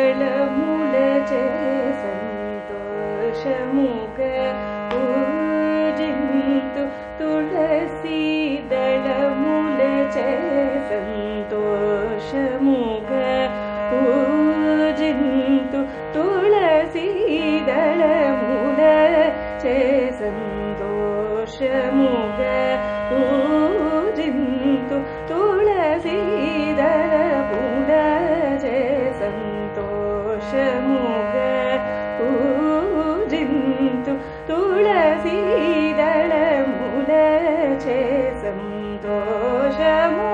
तुलसीदलमुलचे सन्तोषमुग पूजिन्तु तुलसीदलमुलचे सन्तोषमुग पूजिन्तु तुलसीदलमुलचे सन्तोषमुग पूजिन्तु तुलसीदलमुलचे सन्तोषमुग पूजिन्तु तुलसीदलमुलचे सन्तोषमुग